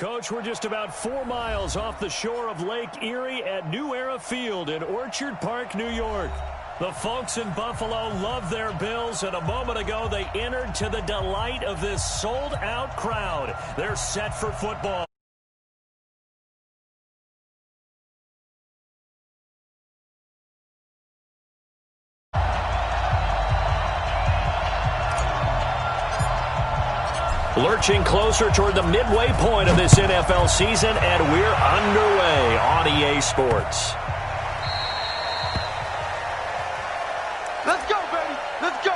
Coach, we're just about 4 miles off the shore of Lake Erie at New Era Field in Orchard Park, New York. The folks in Buffalo love their Bills, and a moment ago they entered to the delight of this sold-out crowd. They're set for football. Lurching closer toward the midway point of this NFL season, and we're underway on EA Sports. Let's go, baby. Let's go.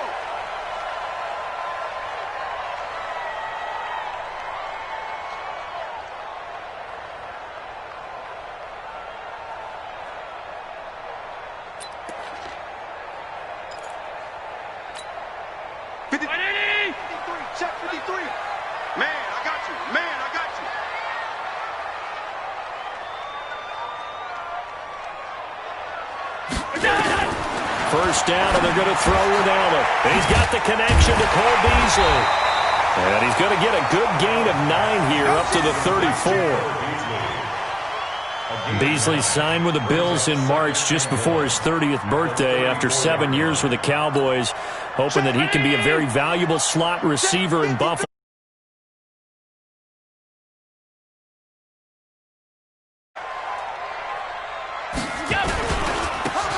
Check 53. Man, I got you. Man, I got you. First down, and they're going to throw without it. And he's got the connection to Cole Beasley. And he's going to get a good gain of 9 here up to the 34. Beasley signed with the Bills in March just before his 30th birthday after 7 years with the Cowboys, hoping that he can be a very valuable slot receiver in Buffalo.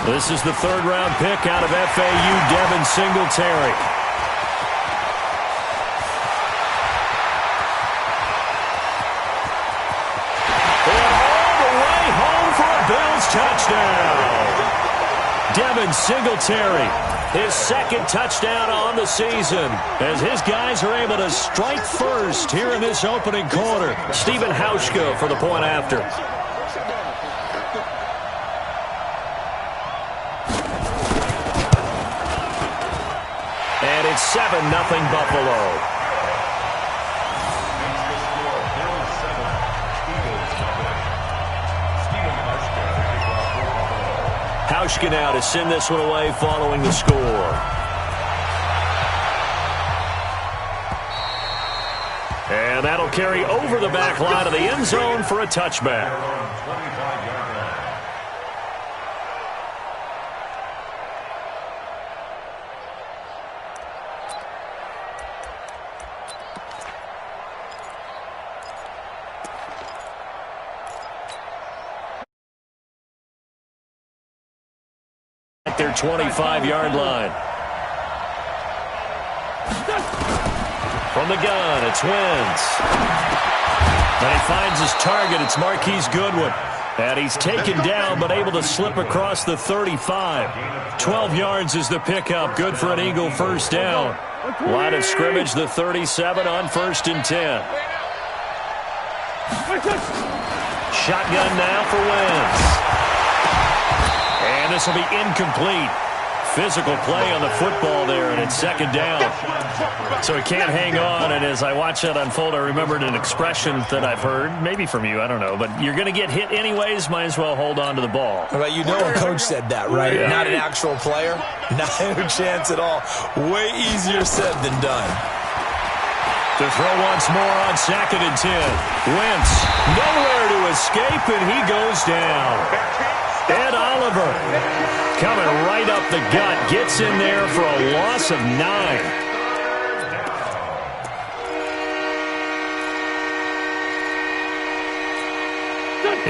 This is the third-round pick out of FAU, Devin Singletary. And all the way home for a Bills touchdown. Devin Singletary, his second touchdown on the season, as his guys are able to strike first here in this opening quarter. Stephen Hauschka for the point after. And it's 7-0 Buffalo. Hauschka now to send this one away following the score. And that'll carry over the back line of the end zone for a touchback. Their 25-yard line. From the gun, it's Wentz. And he finds his target. It's Marquise Goodwin. And he's taken down but able to slip across the 35. 12 yards is the pickup. Good for an Eagle first down. Line of scrimmage, the 37 on 1st and 10. Shotgun now for Wentz. And this will be incomplete. Physical play on the football there, and it's second down. So he can't hang on, and as I watch that unfold, I remembered an expression that I've heard, maybe from you, I don't know, but you're going to get hit anyways, might as well hold on to the ball. Well, you know a coach said that, right? Yeah. Not an actual player. Not a chance at all. Way easier said than done. To throw once more on 2nd and 10. Wentz, nowhere to escape, and he goes down. Ed Oliver coming right up the gut, gets in there for a loss of 9.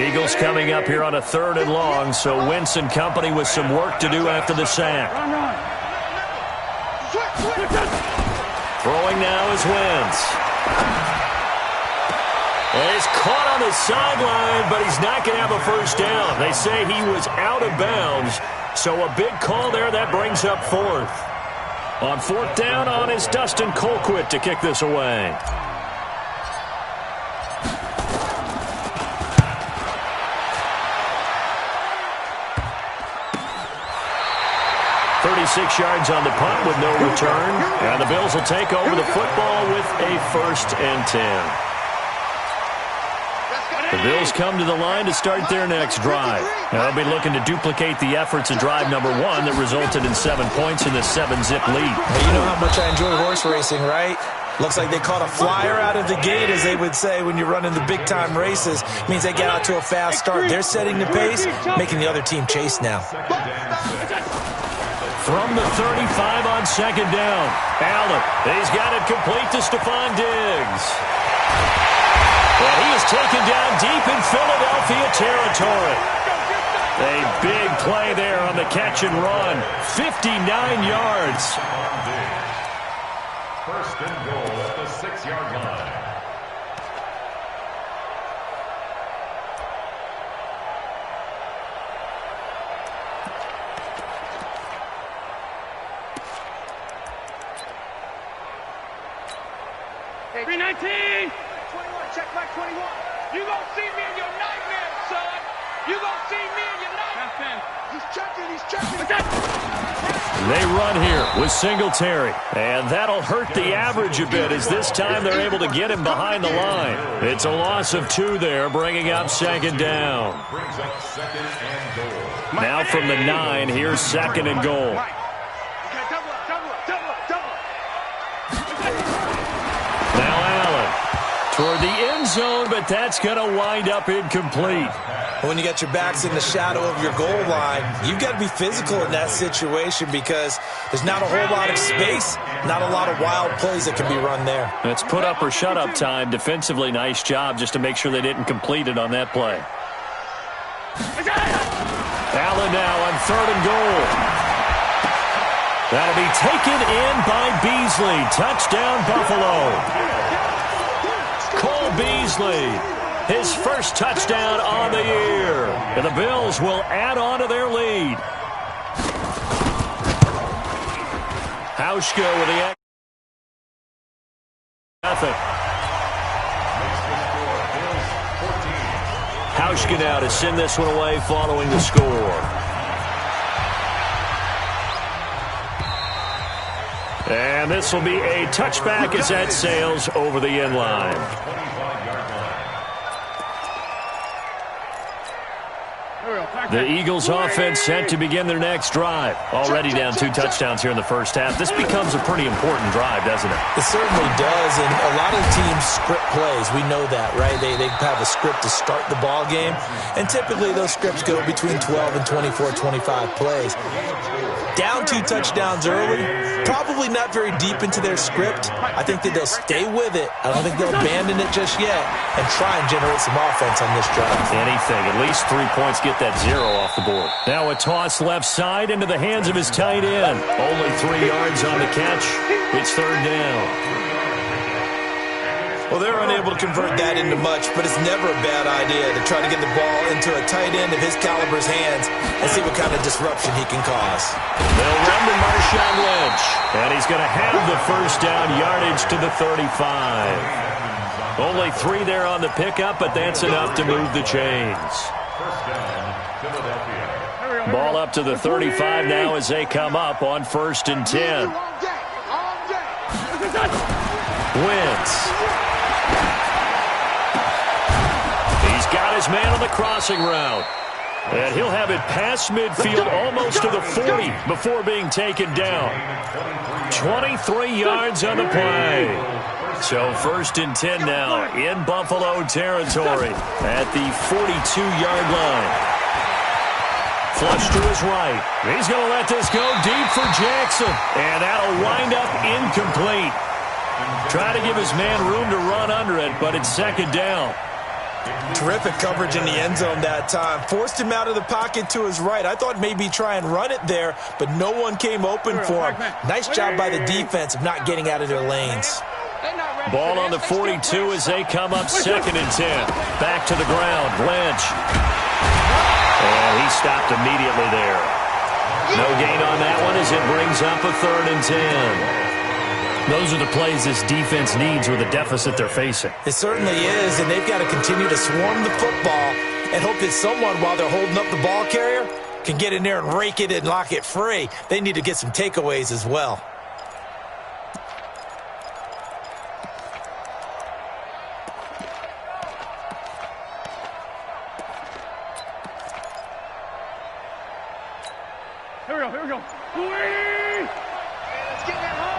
Eagles coming up here on a 3rd and long, so Wentz and company with some work to do after the sack. Throwing now is Wentz. And he's caught on the sideline, but he's not going to have a first down. They say he was out of bounds, so a big call there. That brings up 4th. On 4th down on is Dustin Colquitt to kick this away. .36 yards on the punt with no return. And the Bills will take over the football with a 1st and 10. The Bills come to the line to start their next drive. They'll be looking to duplicate the efforts of drive number 1 that resulted in 7 points in the 7-zip lead. Hey, you know how much I enjoy horse racing, right? Looks like they caught a flyer out of the gate, as they would say when you're running the big-time races. Means they get out to a fast start. They're setting the pace, making the other team chase now. From the 35 on second down. Allen, he's got it complete to Stephon Diggs. And he is taken down deep in Philadelphia territory. A big play there on the catch and run. 59 yards. First and goal at the 6-yard line. Hey, 319! 21, check back 21. You gonna see me in your nightmare, son. You gonna see me in your nightmare. He's checking, he's checking. They run here with Singletary, and that'll hurt the average a bit as this time they're able to get him behind the line. It's a loss of 2 there, bringing up second down. Now from the 9, here's second and goal. Now Allen toward the end zone, but that's going to wind up incomplete. When you got your backs in the shadow of your goal line, you've got to be physical in that situation because there's not a whole lot of space, not a lot of wild plays that can be run there. It's put up or shut up time. Defensively, nice job just to make sure they didn't complete it on that play. Allen now on third and goal. That'll be taken in by Beasley. Touchdown, Buffalo. Cole Beasley. His first touchdown on the year. And the Bills will add on to their lead. Hauschka with the nothing. Hauschka now to send this one away following the score. And this will be a touchback as that sails over the end line. The Eagles offense set to begin their next drive. Already down 2 touchdowns here in the first half. This becomes a pretty important drive, doesn't it? It certainly does, and a lot of teams script plays. We know that, right? They have a script to start the ball game, and typically those scripts go between 12 and 24, 25 plays. Down 2 touchdowns early, probably not very deep into their script. I think that they'll stay with it. I don't think they'll abandon it just yet and try and generate some offense on this drive. Anything. At least 3 points, get that 0 off the board. Now a toss left side into the hands of his tight end. Only 3 yards on the catch. It's third down. Well, they're unable to convert that into much, but it's never a bad idea to try to get the ball into a tight end of his caliber's hands and see what kind of disruption he can cause. They'll run to Marshawn Lynch, and he's going to have the first down, yardage to the 35. Only 3 there on the pickup, but that's enough to move the chains. Ball up to the 35 now as they come up on 1st and 10. Wentz. He's got his man on the crossing route. And he'll have it past midfield almost to the 40 before being taken down. 23 yards on the play. So 1st and 10 now in Buffalo territory at the 42-yard line. Flush to his right. He's going to let this go deep for Jackson. And that'll wind up incomplete. Try to give his man room to run under it, but it's second down. Terrific coverage in the end zone that time. Forced him out of the pocket to his right. I thought maybe try and run it there, but no one came open for him. Nice job by the defense of not getting out of their lanes. Ball on the 42 as they come up 2nd and 10. Back to the ground. Lynch. And he stopped immediately there. No gain on that one as it brings up a 3rd and 10. Those are the plays this defense needs with the deficit they're facing. It certainly is, and they've got to continue to swarm the football and hope that someone, while they're holding up the ball carrier, can get in there and rake it and lock it free. They need to get some takeaways as well. Here we go, here we go. Let's get that hard.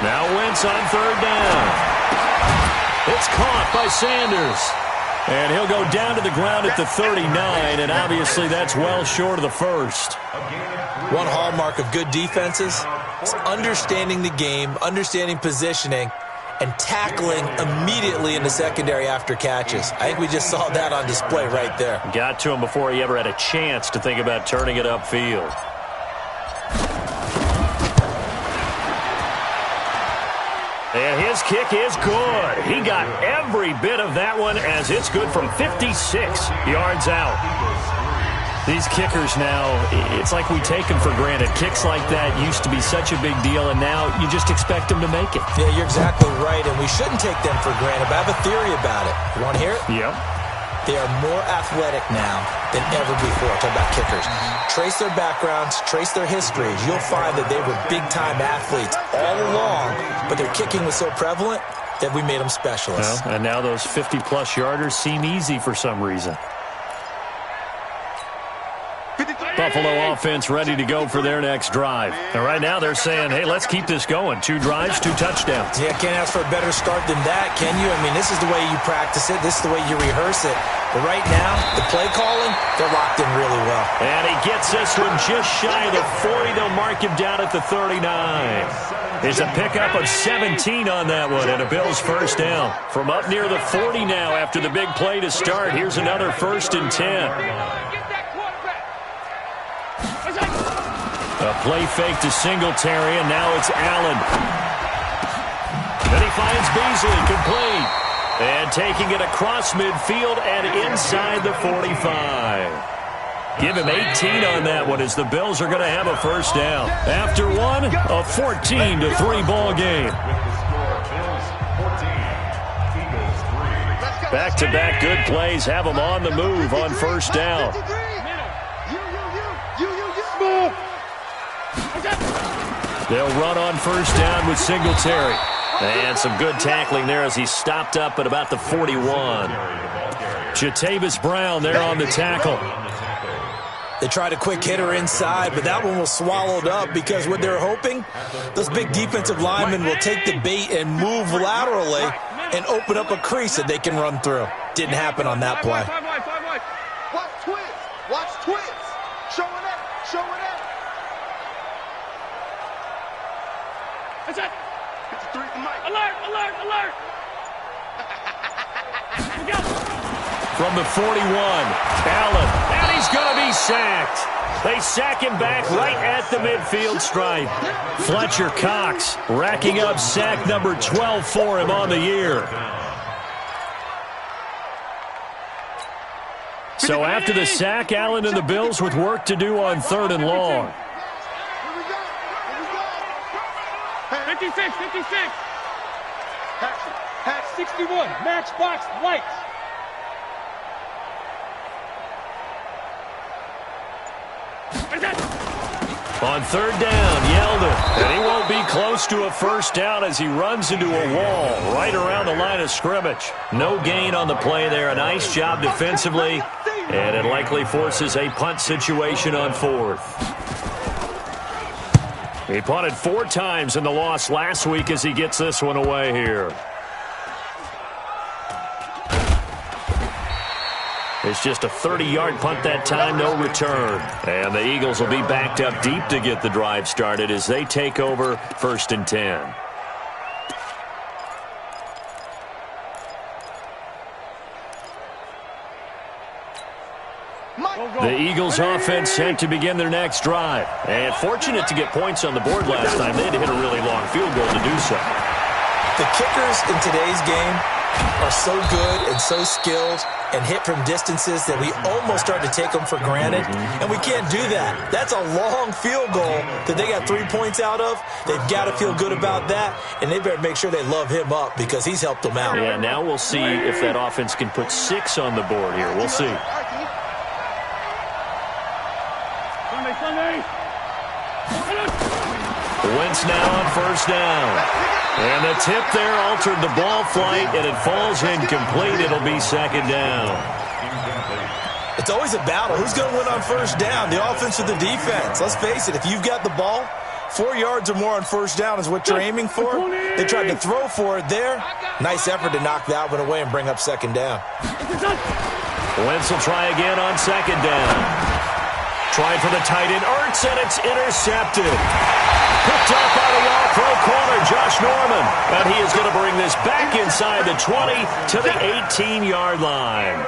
Now Wentz on third down. It's caught by Sanders. And he'll go down to the ground at the 39, and obviously that's well short of the first. One hallmark of good defenses is understanding the game, understanding positioning, and tackling immediately in the secondary after catches. I think we just saw that on display right there. Got to him before he ever had a chance to think about turning it upfield. And his kick is good. He got every bit of that one as it's good from 56 yards out. These kickers now, it's like we take them for granted. Kicks like that used to be such a big deal, and now you just expect them to make it. Yeah, you're exactly right, and we shouldn't take them for granted, but I have a theory about it. You want to hear it? Yep. They are more athletic now than ever before. Talk about kickers. Trace their backgrounds, trace their histories. You'll find that they were big-time athletes all along, but their kicking was so prevalent that we made them specialists. Well, and now those 50-plus yarders seem easy for some reason. Buffalo offense ready to go for their next drive. And right now they're saying, hey, let's keep this going. 2 drives, 2 touchdowns. Yeah, can't ask for a better start than that, can you? I mean, this is the way you practice it. This is the way you rehearse it. But right now, the play calling, they're locked in really well. And he gets this one just shy of the 40. They'll mark him down at the 39. There's a pickup of 17 on that one, and a Bills first down. From up near the 40 now after the big play to start. Here's another 1st and 10. A play fake to Singletary, and now it's Allen. Then he finds Beasley, complete. And taking it across midfield and inside the 45. Give him 18 on that one as the Bills are going to have a first down. After one, a 14-3 ball game. Back-to-back good plays have them on the move on first down. They'll run on first down with Singletary. And some good tackling there as he stopped up at about the 41. Jatavis Brown there on the tackle. They tried a quick hitter inside, but that one was swallowed up because what they're hoping, those big defensive linemen will take the bait and move laterally and open up a crease that they can run through. Didn't happen on that play. Watch twins. Watch twins. Showing up. Showing up. That's it. Alert, alert, alert. From the 41, Allen, and he's going to be sacked. They sack him back right at the midfield stripe. Fletcher Cox racking up sack number 12 for him on the year. So after the sack, Allen and the Bills with work to do on 3rd and long. 56, 56. Hatch 61, matchbox lights. On 3rd down, Yeldon. And he won't be close to a first down as he runs into a wall right around the line of scrimmage. No gain on the play there. A nice job defensively. And it likely forces a punt situation on 4th. He punted 4 times in the loss last week as he gets this one away here. It's just a 30-yard punt that time, no return. And the Eagles will be backed up deep to get the drive started as they take over 1st and 10. The Eagles offense set to begin their next drive. And fortunate to get points on the board last time. They had to hit a really long field goal to do so. The kickers in today's game are so good and so skilled and hit from distances that we almost start to take them for granted. And we can't do that. That's a long field goal that they got 3 points out of. They've got to feel good about that. And they better make sure they love him up because he's helped them out. Yeah, now we'll see if that offense can put 6 on the board here. We'll see. Wentz now on first down. And the tip there altered the ball flight, and it falls incomplete. It'll be 2nd down. It's always a battle. Who's going to win on first down, the offense or the defense? Let's face it, if you've got the ball, 4 yards or more on first down is what you're aiming for. They tried to throw for it there. Nice effort to knock that one away and bring up second down. Wentz will try again on second down. Trying for the tight end, Ertz, and it's intercepted. Picked up by the all-pro corner, Josh Norman. And he is going to bring this back inside the 20 to the 18-yard line.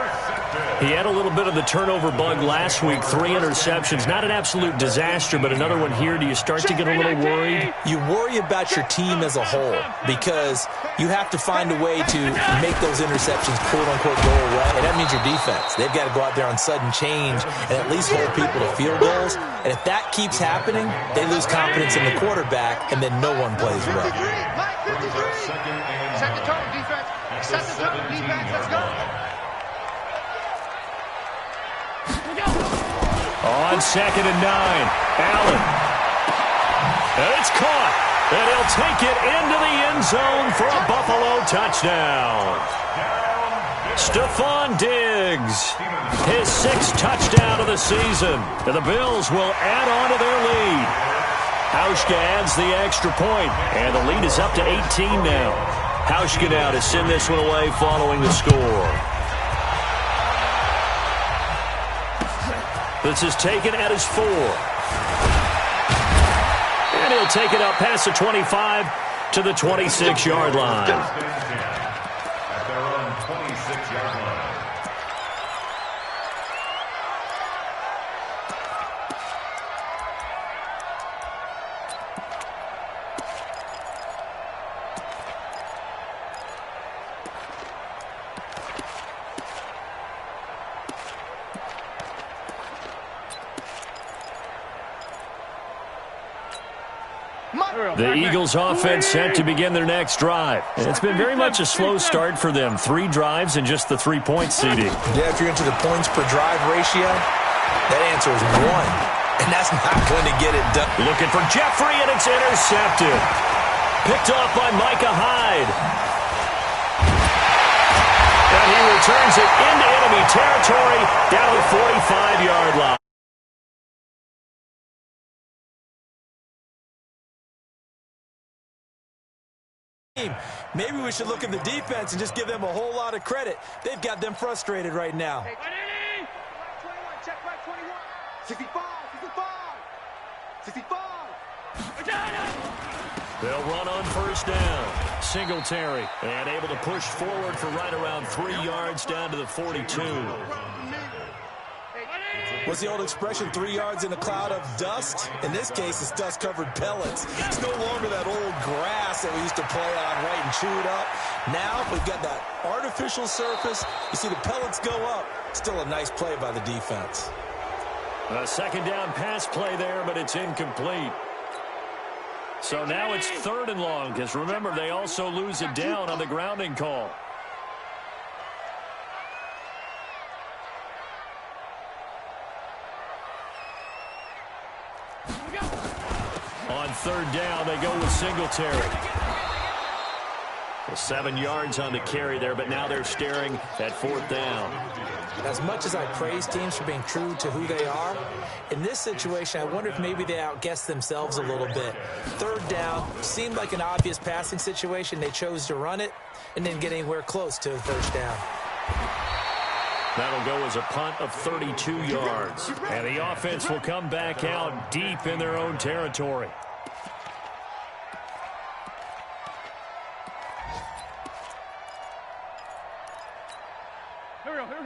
He had a little bit of the turnover bug last week, 3 interceptions. Not an absolute disaster, but another one here. Do you start to get a little worried? You worry about your team as a whole because you have to find a way to make those interceptions, quote-unquote, go away. And that means your defense. They've got to go out there on sudden change and at least hold people to field goals. And if that keeps happening, they lose confidence in the quarterback, and then no one plays well. Set the tone, defense. Set the tone, defense. Let's go. On second and 9, Allen. And it's caught. And he'll take it into the end zone for a Buffalo touchdown. Stephon Diggs, his 6th touchdown of the season. And the Bills will add on to their lead. Hauschka adds the extra point, and the lead is up to 18 now. Hauschka now to send this one away following the score. This is taken at his 4. And he'll take it up past the 25 to the 26-yard line. At their own 26-yard line. The Eagles offense set to begin their next drive. And it's been very much a slow start for them. 3 drives and just the 3-point seeding. Yeah, if you're into the points per drive ratio, that answer is 1. And that's not going to get it done. Looking for Jeffrey, and it's intercepted. Picked off by Micah Hyde. And he returns it into enemy territory down to the 45-yard line. Maybe we should look at the defense and just give them a whole lot of credit. They've got them frustrated right now. Hey, 21, check back 21. 65, 65, 65. They'll run on first down. Singletary, and able to push forward for right around 3 yards down to the 42. What's the old expression, 3 yards in a cloud of dust? In this case, it's dust-covered pellets. It's no longer that old grass that we used to play on, right, and chew it up. Now we've got that artificial surface. You see the pellets go up. Still a nice play by the defense. A second down pass play there, but it's incomplete. So now it's 3rd and long, because remember, they also lose it down on the grounding call. On 3rd down, they go with Singletary. Well, 7 yards on the carry there, but now they're staring at 4th down. As much as I praise teams for being true to who they are, in this situation, I wonder if maybe they outguessed themselves a little bit. 3rd down seemed like an obvious passing situation. They chose to run it and didn't get anywhere close to a 1st down. That'll go as a punt of 32 yards. And the offense will come back out deep in their own territory.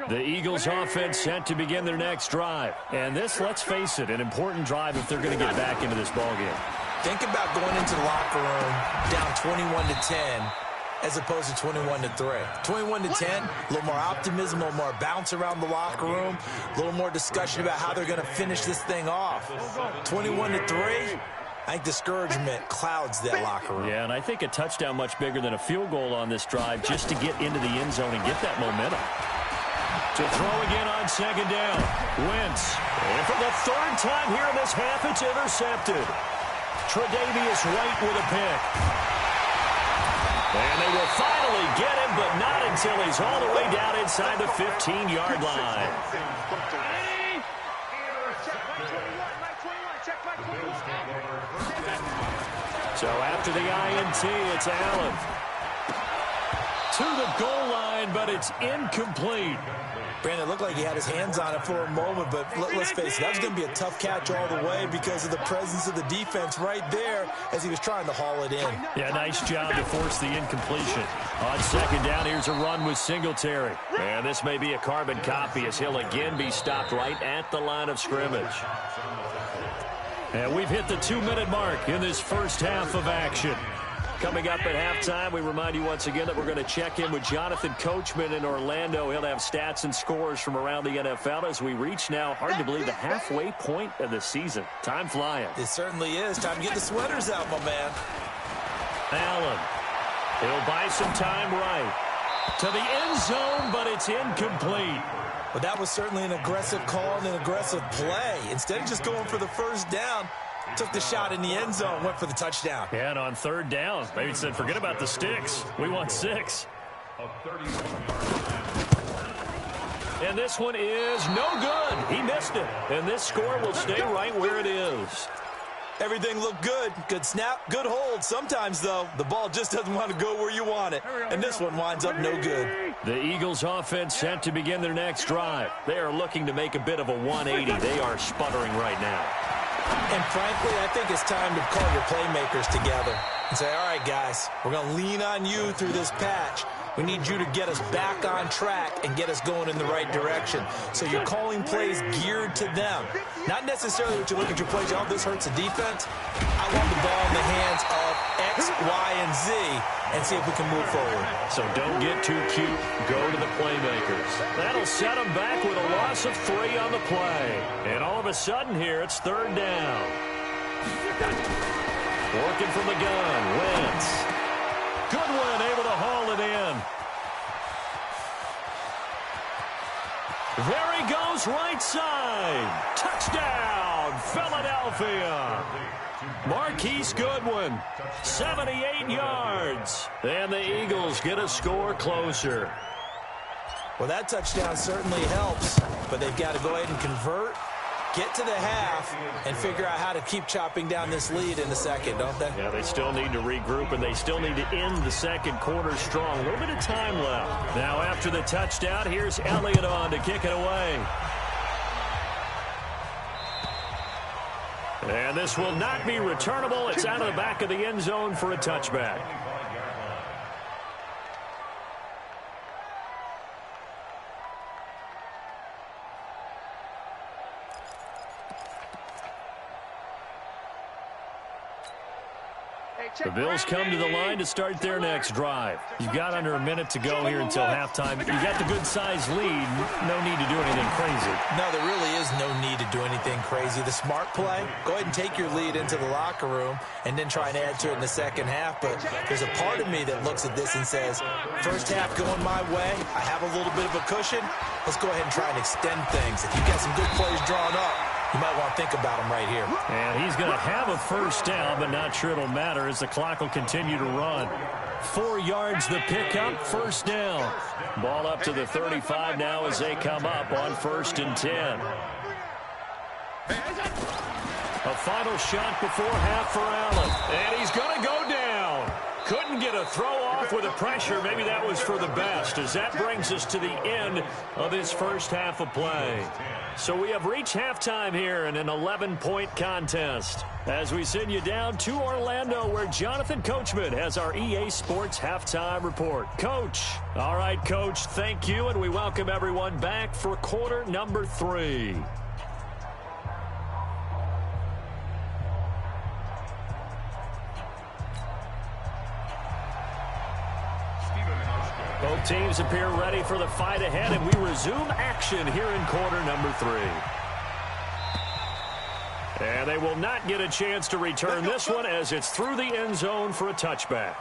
The Eagles offense set to begin their next drive. And this, let's face it, an important drive if they're going to get back into this ballgame. Think about going into the locker room down 21-10 as opposed to 21-3. 21-10, a little more optimism, a little more bounce around the locker room, a little more discussion about how they're going to finish this thing off. 21-3, I think discouragement clouds that locker room. Yeah, and I think a touchdown much bigger than a field goal on this drive just to get into the end zone and get that momentum. To throw again on second down. Wentz. And for the 3rd time here in this half, it's intercepted. Tre'Davious White with a pick. And they will finally get him, but not until he's all the way down inside the 15-yard line. Check back 21, check back 21. So after the INT, it's Allen. To the goal line, but it's incomplete. Brandon, it looked like he had his hands on it for a moment, but let's face it, that was going to be a tough catch all the way because of the presence of the defense right there as he was trying to haul it in. Yeah, nice job to force the incompletion. On second down, here's a run with Singletary. And this may be a carbon copy as he'll again be stopped right at the line of scrimmage. And we've hit the 2-minute mark in this first half of action. Coming up at halftime, we remind you once again that we're going to check in with Jonathan Coachman in Orlando. He'll have stats and scores from around the NFL as we reach now, hard to believe, the halfway point of the season. Time flying. It certainly is. Time to get the sweaters out, my man. Allen. He'll buy some time right. To the end zone, but it's incomplete. But that was certainly an aggressive call and an aggressive play. Instead of just going for the first down, took the shot in the end zone, went for the touchdown. Yeah, and on third down, maybe said, forget about the sticks. We want 6. And this one is no good. He missed it. And this score will stay right where it is. Everything looked good. Good snap, good hold. Sometimes, though, the ball just doesn't want to go where you want it. And this one winds up no good. The Eagles offense set to begin their next drive. They are looking to make a bit of a 180. They are sputtering right now. And frankly, I think it's time to call your playmakers together and say, all right, guys, we're going to lean on you through this patch. We need you to get us back on track and get us going in the right direction. So you're calling plays geared to them. Not necessarily what you look at your plays, oh, this hurts the defense. I want the ball in the hands of X, Y, and Z and see if we can move forward. So don't get too cute. Go to the playmakers. That'll set them back with a loss of 3 on the play. And all of a sudden here, it's third down. Working from the gun, Wentz. Goodwin able to haul it in. There he goes, right side. Touchdown, Philadelphia. Marquise Goodwin, 78 yards. And the Eagles get a score closer. Well, that touchdown certainly helps, but they've got to go ahead and convert, get to the half, and figure out how to keep chopping down this lead in the second, don't they? Yeah, they still need to regroup, and they still need to end the second quarter strong. A little bit of time left. Now, after the touchdown, here's Elliott on to kick it away. And this will not be returnable. It's out of the back of the end zone for a touchback. The Bills come to the line to start their next drive. You've got under a minute to go here until halftime. You've got the good-sized lead. No need to do anything crazy. No, there really is no need to do anything crazy. The smart play, go ahead and take your lead into the locker room and then try and add to it in the second half. But there's a part of me that looks at this and says, first half going my way, I have a little bit of a cushion. Let's go ahead and try and extend things. If you've got some good plays drawn up, you might want to think about him right here. And he's going to have a first down, but not sure it'll matter as the clock will continue to run. 4 yards the pickup, first down. Ball up to the 35 now as they come up on 1st and 10. A final shot before half for Allen. And he's going to go down. Couldn't get a throw off with the pressure. Maybe that was for the best, as that brings us to the end of this first half of play. So we have reached halftime here in an 11-point contest as we send you down to Orlando, where Jonathan Coachman has our EA Sports halftime report. Coach. All right, Coach, thank you, and we welcome everyone back for quarter number 3. Both teams appear ready for the fight ahead, and we resume action here in quarter number 3. And they will not get a chance to return this one as it's through the end zone for a touchback.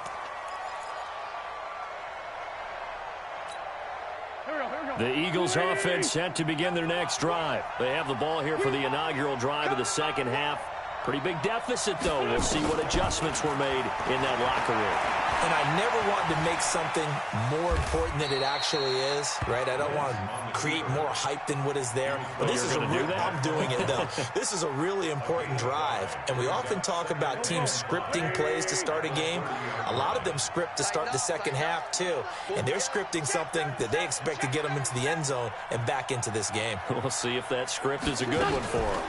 The Eagles offense set to begin their next drive. They have the ball here for the inaugural drive of the second half. Pretty big deficit, though. We'll see what adjustments were made in that locker room. And I never want to make something more important than it actually is, right? I don't want to create more hype than what is there. But this is I'm doing it, though. This is a really important drive. And we often talk about teams scripting plays to start a game. A lot of them script to start the second half, too. And they're scripting something that they expect to get them into the end zone and back into this game. We'll see if that script is a good one for them.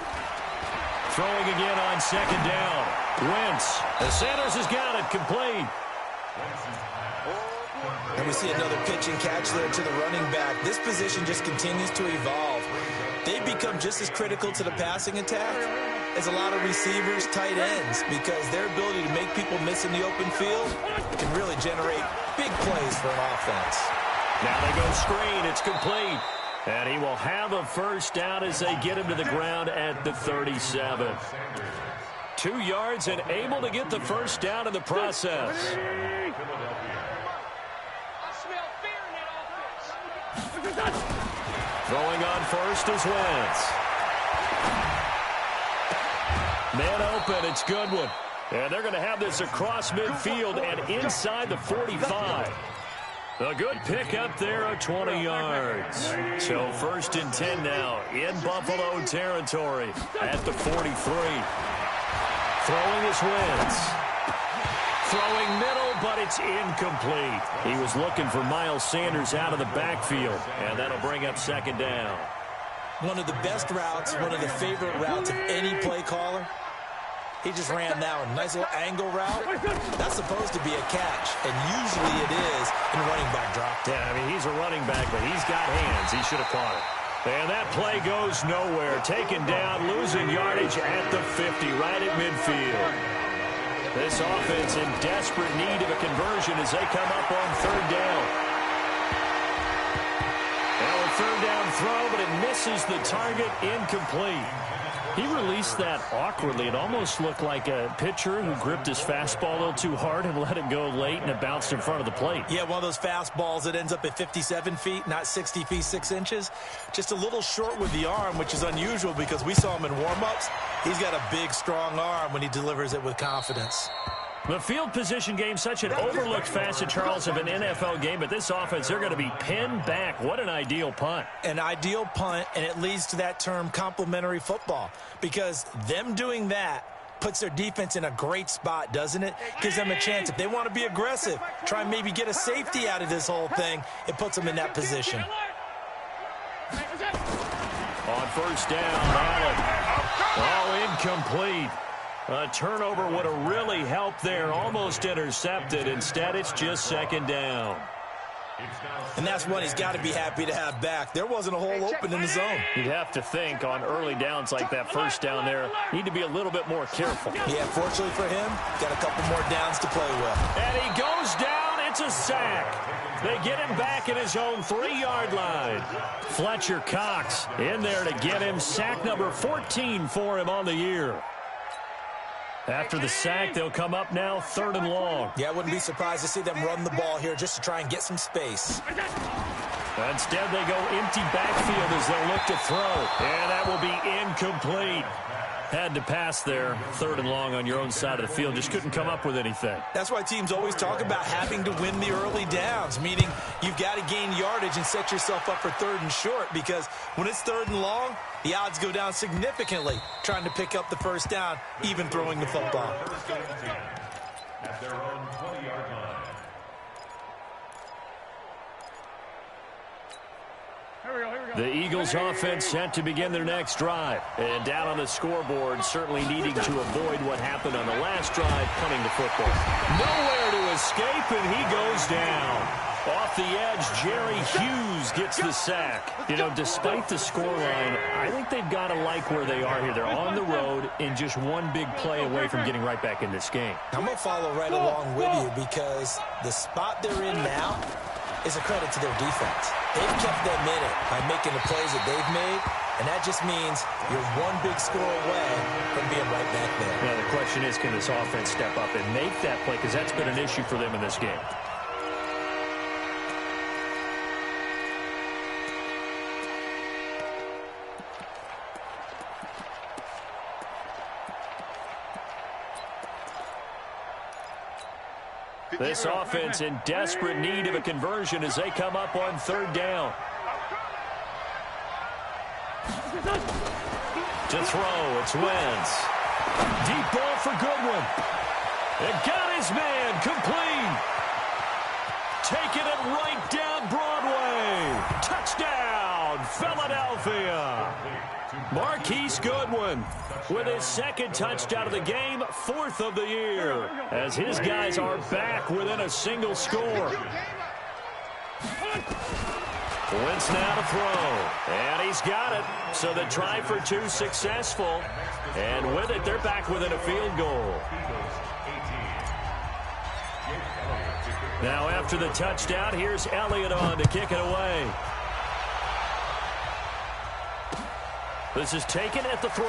Throwing again on second down. Wentz. The Sanders has got it complete. And we see another pitch and catch there to the running back. This position just continues to evolve. They become just as critical to the passing attack as a lot of receivers, tight ends, because their ability to make people miss in the open field can really generate big plays for an offense. Now they go screen. It's complete. And he will have a first down as they get him to the ground at the 37. 2 yards and able to get the first down in the process. Throwing on first is Wentz. Man open, it's Goodwin. And they're going to have this across midfield and inside the 45. A good pickup there of 20 yards. So first and 10 now in Buffalo territory at the 43. Throwing is Wentz. Throwing middle, but it's incomplete. He was looking for Miles Sanders out of the backfield, and that'll bring up second down. One of the best routes, one of the favorite routes of any play caller. He just ran that one. Nice little angle route. That's supposed to be a catch, and usually it is in running back drop. Yeah, I mean, he's a running back, but he's got hands. He should have caught it. And that play goes nowhere. Taken down, losing yardage at the 50, right at midfield. This offense in desperate need of a conversion as they come up on third down. Now a third down throw, but it misses the target, incomplete. He released that awkwardly. It almost looked like a pitcher who gripped his fastball a little too hard and let it go late, and it bounced in front of the plate. Yeah, one of those fastballs that ends up at 57 feet, not 60 feet, 6 inches. Just a little short with the arm, which is unusual because we saw him in warm-ups. He's got a big, strong arm when he delivers it with confidence. The field position game, such an overlooked facet, Charles, of an NFL game, but this offense, they're going to be pinned back. What an ideal punt. An ideal punt, and it leads to that term complementary football, because them doing that puts their defense in a great spot, doesn't it? Gives them a chance. If they want to be aggressive, try and maybe get a safety out of this whole thing, it puts them in that position. On first down, Allen. All incomplete. A turnover would have really helped there. Almost intercepted. Instead, it's just second down. And that's one he's got to be happy to have back. There wasn't a hole open in the zone. You'd have to think on early downs like that first down there, need to be a little bit more careful. Yeah, fortunately for him, got a couple more downs to play with. And he goes down. It's a sack. They get him back at his own 3-yard line. Fletcher Cox in there to get him. Sack number 14 for him on the year. After the sack, they'll come up now 3rd and long. Yeah, I wouldn't be surprised to see them run the ball here just to try and get some space. Instead, they go empty backfield as they'll look to throw. And that will be incomplete. Had to pass there, 3rd and long on your own side of the field. Just couldn't come up with anything. That's why teams always talk about having to win the early downs, meaning you've got to gain yardage and set yourself up for 3rd and short, because when it's 3rd and long, the odds go down significantly trying to pick up the first down, even throwing the football. At their own 20-yard line. The Eagles offense set to begin their next drive. And down on the scoreboard, certainly needing to avoid what happened on the last drive, punting the football. Nowhere to escape, and he goes down. Off the edge, Jerry Hughes gets the sack. You know, despite the scoreline, I think they've got to like where they are here. They're on the road and just one big play away from getting right back in this game. I'm going to follow right along with you, because the spot they're in now is a credit to their defense. They've kept them in it by making the plays that they've made, and that just means you're one big score away from being right back there. Now, the question is, can this offense step up and make that play? Because that's been an issue for them in this game. This offense in desperate need of a conversion as they come up on third down. To throw, it's Wentz. Deep ball for Goodwin. It got his man complete. Taking it right down Broadway. Touchdown, Philadelphia. Marquise Goodwin with his second touchdown of the game, fourth of the year, as his guys are back within a single score. Wentz now to throw, and he's got it. So the try for two successful, and with it, they're back within a field goal. Now after the touchdown, here's Elliott on to kick it away. This is taken at the 3.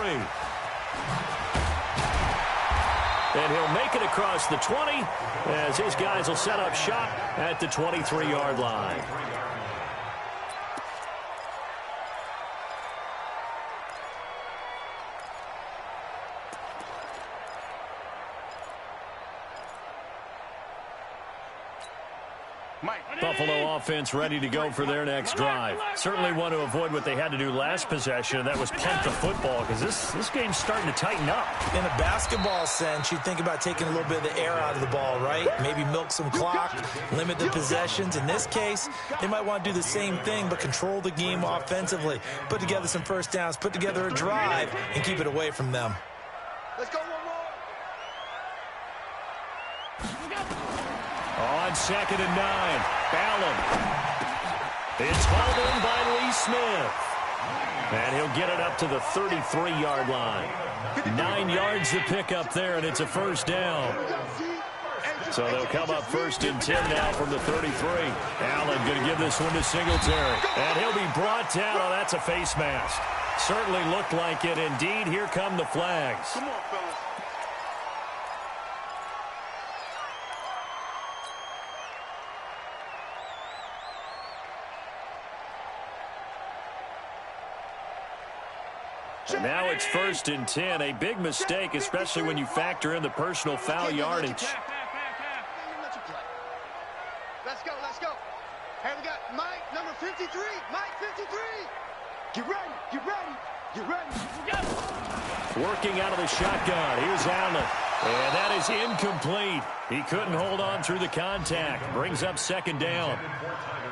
And he'll make it across the 20 as his guys will set up shop at the 23-yard line. Buffalo offense ready to go for their next drive. Certainly want to avoid what they had to do last possession, and that was punt the football, because this game's starting to tighten up. In a basketball sense, you think about taking a little bit of the air out of the ball, right? Maybe milk some clock, limit the possessions. In this case, they might want to do the same thing, but control the game offensively. Put together some first downs, put together a drive, and keep it away from them. Let's go one more. On 2nd and 9, Allen. It's hauled in by Lee Smith. And he'll get it up to the 33-yard line. 9 yards to pick up there, and it's a first down. So they'll come up 1st and 10 now from the 33. Allen going to give this one to Singletary. And he'll be brought down. Oh, that's a face mask. Certainly looked like it. Indeed, here come the flags. Come on, fellas. And now it's 1st and 10. A big mistake, especially when you factor in the personal foul yardage. Let's go, let's go. Hey, we got Mike, number 53. Mike, 53. Get ready, get ready, get ready. Working out of the shotgun. Here's Allen. And that is incomplete. He couldn't hold on through the contact. Brings up 2nd down.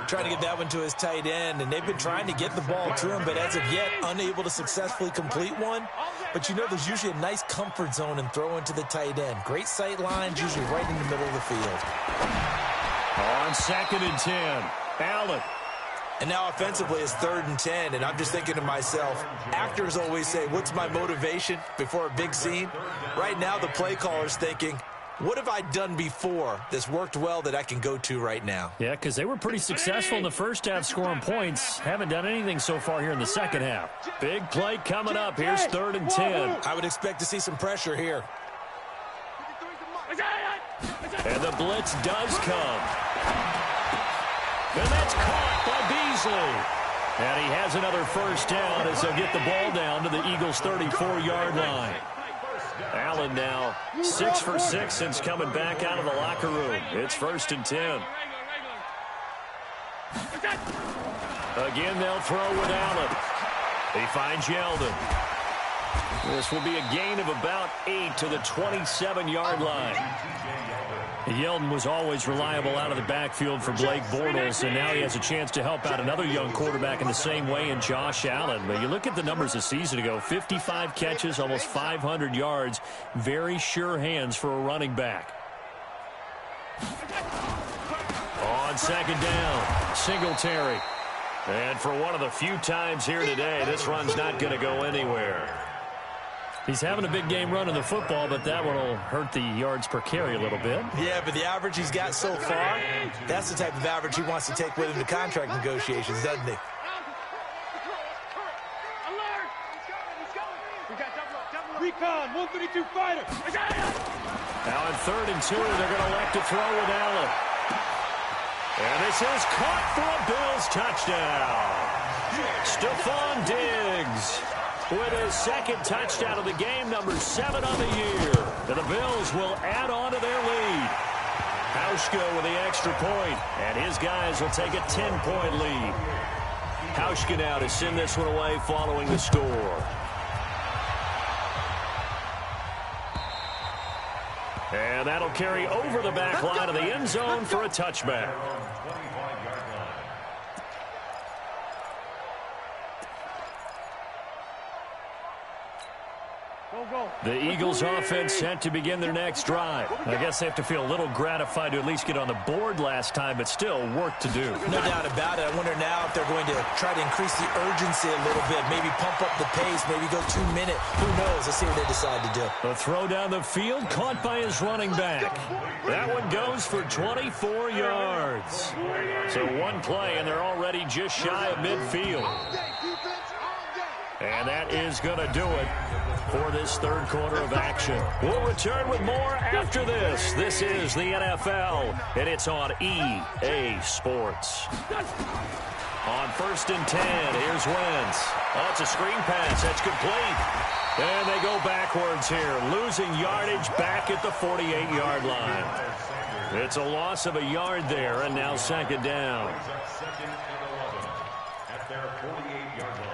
Trying to get that one to his tight end, and they've been trying to get the ball to him, but as of yet, unable to successfully complete one. But you know there's usually a nice comfort zone in throwing to the tight end. Great sight lines, usually right in the middle of the field. On 2nd and 10, Allen. And now offensively it's 3rd and 10, and I'm just thinking to myself, actors always say, what's my motivation before a big scene? Right now the play caller's thinking, what have I done before that's worked well that I can go to right now? Yeah, because they were pretty successful in the first half scoring points. Haven't done anything so far here in the second half. Big play coming up. Here's 3rd and 10. I would expect to see some pressure here. And the blitz does come. And that's caught by Beasley. And he has another first down as they'll get the ball down to the Eagles' 34-yard line. Allen now 6 for 6 since coming back out of the locker room. It's 1st and 10. Again, they'll throw with Allen. He finds Yeldon. This will be a gain of about 8 to the 27-yard line. Yeldon was always reliable out of the backfield for Blake Bortles, and now he has a chance to help out another young quarterback in the same way in Josh Allen. But you look at the numbers a season ago, 55 catches, almost 500 yards, very sure hands for a running back. On 2nd down, Singletary. And for one of the few times here today, this run's not going to go anywhere. He's having a big game running the football, but that one will hurt the yards per carry a little bit. Yeah, but the average he's got so far, that's the type of average he wants to take with him to contract negotiations, doesn't he? Recon, 132 fighter. Now in 3rd and 2, they're going to elect to throw with Allen. And this is caught for a Bills touchdown. Stephon Diggs with his 2nd touchdown of the game, number 7 on the year. And the Bills will add on to their lead. Hauschka with the extra point, and his guys will take a 10-point lead. Hauschka now to send this one away following the score. And that'll carry over the back line of the end zone for a touchback. The Eagles offense set to begin their next drive. I guess they have to feel a little gratified to at least get on the board last time, but still work to do. No doubt about it. I wonder now if they're going to try to increase the urgency a little bit, maybe pump up the pace, maybe go 2 minute. Who knows? Let's see what they decide to do. A throw down the field, caught by his running back. That one goes for 24 yards. So one play, and they're already just shy of midfield. And that is going to do it for this third quarter of action. We'll return with more after this. This is the NFL, and it's on EA Sports. On 1st and 10, here's Wentz. Oh, it's a screen pass. That's complete. And they go backwards here, losing yardage back at the 48-yard line. It's a loss of a yard there, and now second down. Second and 11 at their 48-yard line.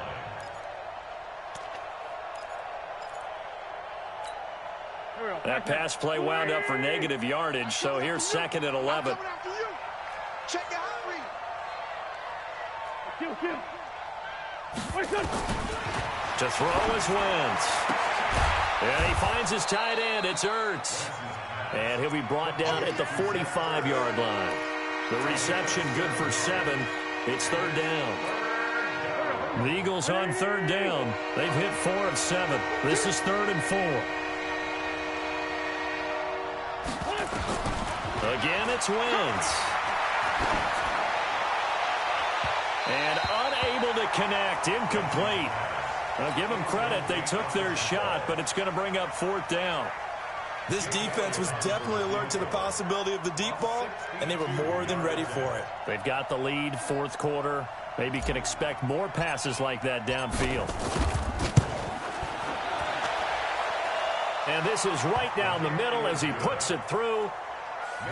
That pass play wound up for negative yardage, so here's second and 11. Check your heart rate. To throw is Wentz. And he finds his tight end. It's Ertz. And he'll be brought down at the 45-yard line. The reception good for 7. It's third down. The Eagles on third down. They've hit 4 of 7. This is 3rd and 4. Again, it's Wentz. And unable to connect. Incomplete. I'll give them credit. They took their shot, but it's going to bring up 4th down. This defense was definitely alert to the possibility of the deep ball, and they were more than ready for it. They've got the lead, 4th quarter. Maybe can expect more passes like that downfield. And this is right down the middle as he puts it through.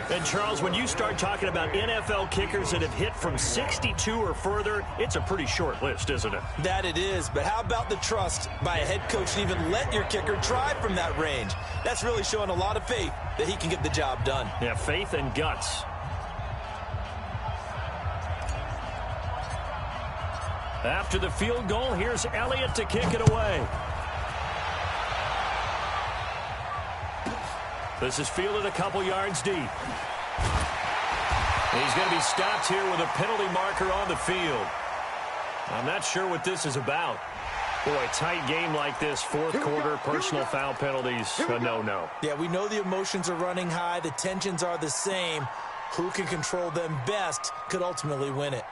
And, Charles, when you start talking about NFL kickers that have hit from 62 or further, it's a pretty short list, isn't it? That it is, but how about the trust by a head coach to even let your kicker try from that range? That's really showing a lot of faith that he can get the job done. Yeah, faith and guts. After the field goal, here's Elliott to kick it away. This is fielded a couple yards deep. He's going to be stopped here with a penalty marker on the field. I'm not sure what this is about. Boy, tight game like this, 4th quarter, personal foul penalties, a no-no. Yeah, we know the emotions are running high. The tensions are the same. Who can control them best could ultimately win it.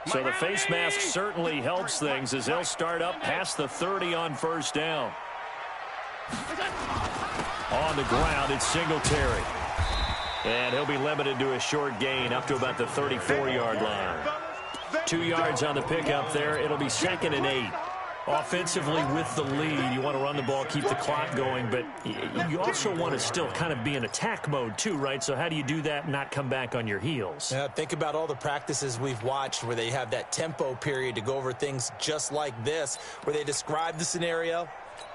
So the face mask certainly helps things as they'll start up past the 30 on 1st down. On the ground, it's Singletary. And he'll be limited to a short gain up to about the 34-yard line. 2 yards on the pickup there. It'll be 2nd and 8. Offensively with the lead, you want to run the ball, keep the clock going, but you also want to still kind of be in attack mode too, right? So how do you do that and not come back on your heels? Yeah, think about all the practices we've watched where they have that tempo period to go over things just like this, where they describe the scenario,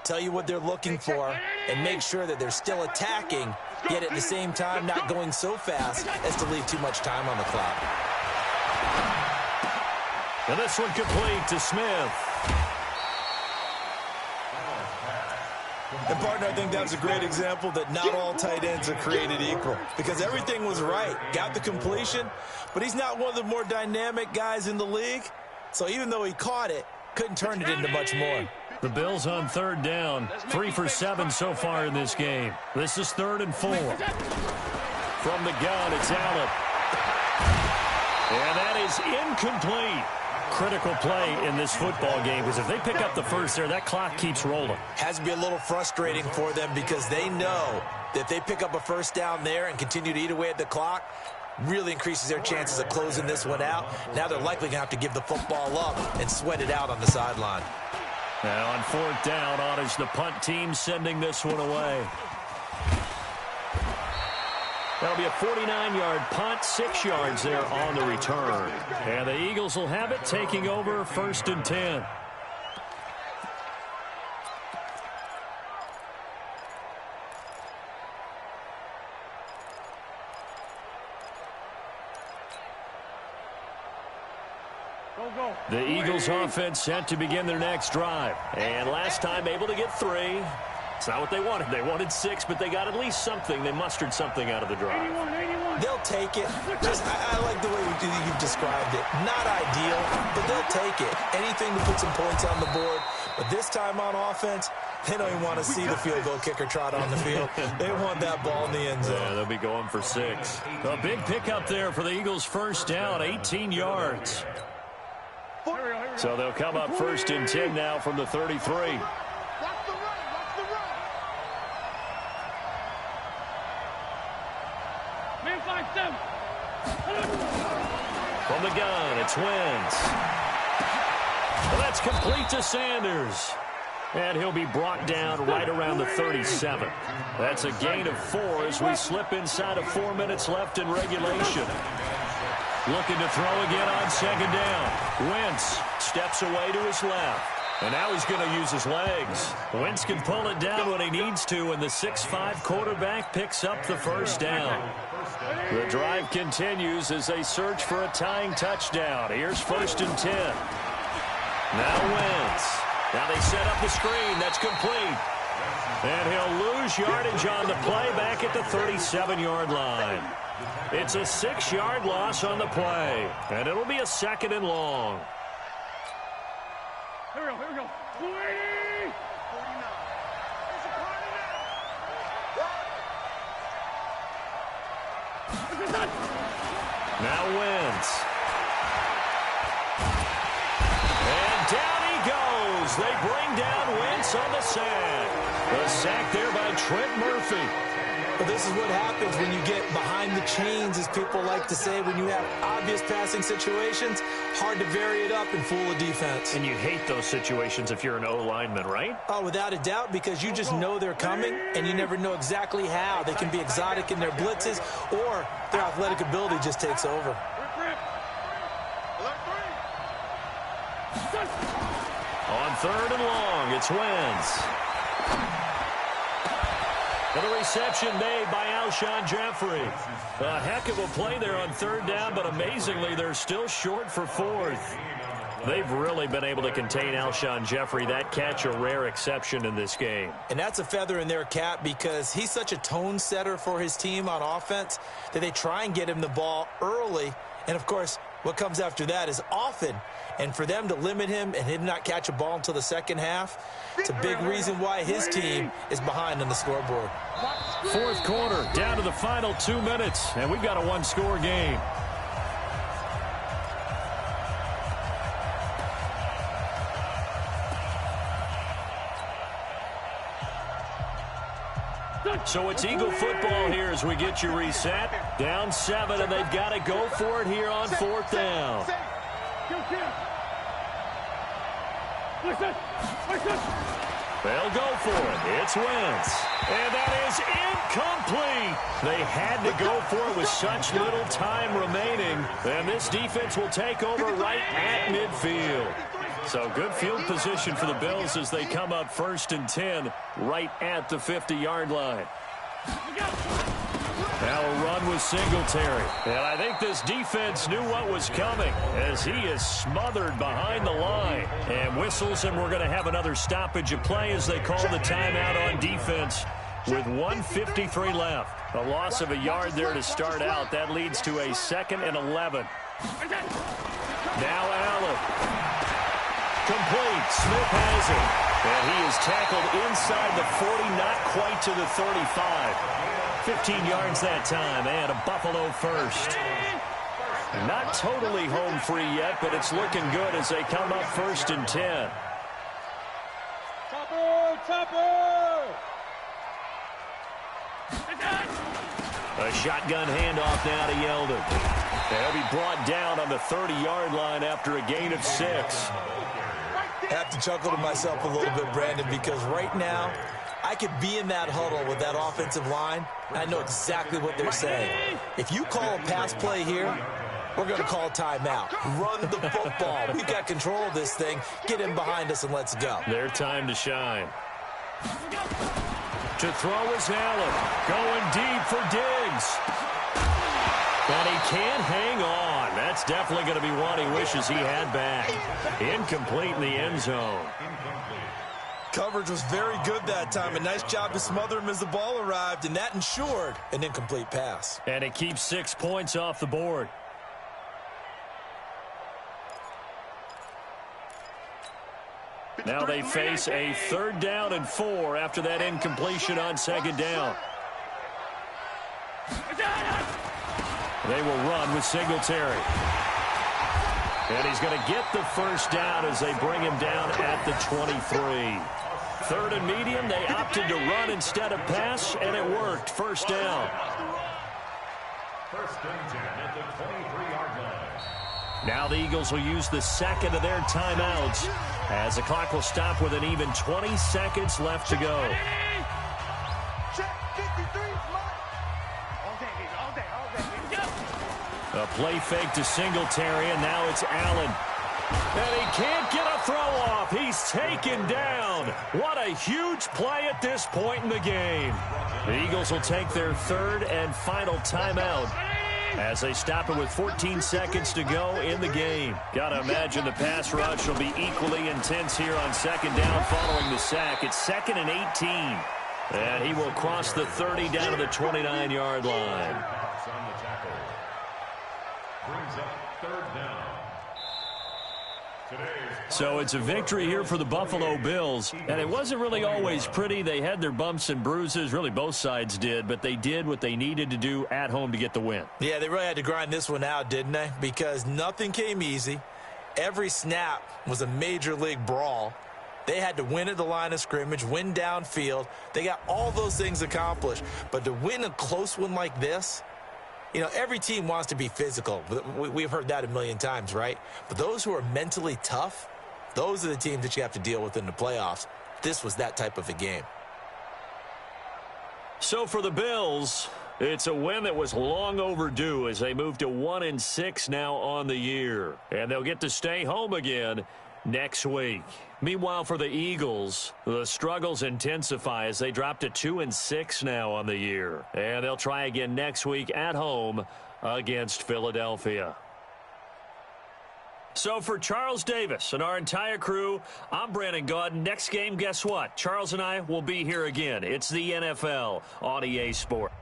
tell you what they're looking for, and make sure that they're still attacking, yet at the same time not going so fast as to leave too much time on the clock. And this one complete to Smith. And, partner, I think that was a great example that not all tight ends are created equal because everything was right. Got the completion, but he's not one of the more dynamic guys in the league. So even though he caught it, couldn't turn it into much more. The Bills on 3rd down. 3 for 7 so far in this game. This is 3rd and 4. From the gun, it's Allen. And that is incomplete. Critical play in this football game because if they pick up the first there, that clock keeps rolling. Has to be a little frustrating for them because they know that if they pick up a 1st down there and continue to eat away at the clock, really increases their chances of closing this one out. Now they're likely going to have to give the football up and sweat it out on the sideline. Now on fourth down, on is the punt team sending this one away. That'll be a 49-yard punt, 6 yards there on the return. And the Eagles will have it, taking over 1st and 10. The Eagles offense set to begin their next drive. And last time able to get 3. It's not what they wanted. They wanted 6, but they got at least something. They mustered something out of the drive. 81. They'll take it. I like the way you've described it. Not ideal, but they'll take it. Anything to put some points on the board. But this time on offense, they don't even want to see the field goal kicker trot on the field. They want that ball in the end zone. Yeah, they'll be going for 6. A big pickup there for the Eagles' first down, 18 yards. So they'll come up 1st and 10 now from the 33. From the gun, it's Wentz. Well, that's complete to Sanders. And he'll be brought down right around the 37. That's a gain of 4 as we slip inside of 4 minutes left in regulation. Looking to throw again on 2nd down. Wentz steps away to his left. And now he's going to use his legs. Wentz can pull it down when he needs to, and the 6'5" quarterback picks up the first down. The drive continues as they search for a tying touchdown. Here's 1st and 10. Now Wentz. Now they set up the screen. That's complete. And he'll lose yardage on the play back at the 37-yard line. It's a 6-yard loss on the play. And it'll be a 2nd and long. Here we go. 20. Now Wentz. And down he goes. They bring down Wentz on the sack. The sack there by Trent Murphy. But this is what happens when you get behind the chains, as people like to say, when you have obvious passing situations. Hard to vary it up and fool a defense. And you hate those situations if you're an O-lineman, right? Oh, without a doubt, because you just know they're coming, and you never know exactly how. They can be exotic in their blitzes, or their athletic ability just takes over. On 3rd and long, it's Wentz. And a reception made by Alshon Jeffrey. A heck of a play there on 3rd down, but amazingly, they're still short for 4th. They've really been able to contain Alshon Jeffrey. That catch a rare exception in this game. And that's a feather in their cap because he's such a tone setter for his team on offense that they try and get him the ball early. And, of course, what comes after that is often. And for them to limit him and him not catch a ball until the second half, it's a big reason why his team is behind on the scoreboard. 4th quarter, down to the final 2 minutes, and we've got a 1-score game. So it's Eagle football here as we get you reset. Down 7, and they've got to go for it here on 4th down. They'll go for it. It's Wentz. And that is incomplete. They had to go for it with such little time remaining. And this defense will take over right at midfield. So good field position for the Bills as they come up 1st and 10 right at the 50-yard line. Now a run with Singletary. And I think this defense knew what was coming as he is smothered behind the line. And whistles, and we're going to have another stoppage of play as they call the timeout on defense with 1:53 left. A loss of a yard there to start out. That leads to a 2nd and 11. Now Allen. Complete. Smith has it. And he is tackled inside the 40, not quite to the 35. 15 yards that time, and a Buffalo first. Not totally home free yet, but it's looking good as they come up 1st and 10. Topper! A shotgun handoff now to Yeldon. They'll be brought down on the 30-yard line after a gain of 6. I have to chuckle to myself a little bit, Brandon, because right now I could be in that huddle with that offensive line, and I know exactly what they're saying. If you call a pass play here, we're going to call timeout. Run the football. We've got control of this thing. Get in behind us and let's go. Their time to shine. To throw is Allen. Going deep for Diggs. And he can't hang on. That's definitely going to be one he wishes he had back. Incomplete in the end zone. Coverage was very good that time. A nice job to smother him as the ball arrived, and that ensured an incomplete pass. And it keeps 6 points off the board. Now they face a 3rd down and 4 after that incompletion on 2nd down. They will run with Singletary. And he's going to get the 1st down as they bring him down at the 23. 3rd and medium, they opted to run instead of pass, and it worked. 1st down. 1st and 10 at the 23-yard line. Now the Eagles will use the 2nd of their timeouts as the clock will stop with an even 20 seconds left to go. A play fake to Singletary, and now it's Allen. And he can't get a throw off. He's taken down. What a huge play at this point in the game. The Eagles will take their 3rd and final timeout as they stop it with 14 seconds to go in the game. Got to imagine the pass rush will be equally intense here on 2nd down following the sack. It's 2nd and 18. And he will cross the 30 down to the 29-yard line. Brings up 3rd down. So it's a victory here for the Buffalo Bills. And it wasn't really always pretty. They had their bumps and bruises. Really, both sides did. But they did what they needed to do at home to get the win. Yeah, they really had to grind this one out, didn't they? Because nothing came easy. Every snap was a major league brawl. They had to win at the line of scrimmage, win downfield. They got all those things accomplished. But to win a close one like this, you know, every team wants to be physical. We've heard that a million times, right? But those who are mentally tough, those are the teams that you have to deal with in the playoffs. This was that type of a game. So for the Bills, it's a win that was long overdue as they move to 1-6 now on the year. And they'll get to stay home again next week. Meanwhile, for the Eagles, the struggles intensify as they drop to 2-6 now on the year. And they'll try again next week at home against Philadelphia. So for Charles Davis and our entire crew, I'm Brandon Gaudin. Next game, guess what? Charles and I will be here again. It's the NFL on EA Sports.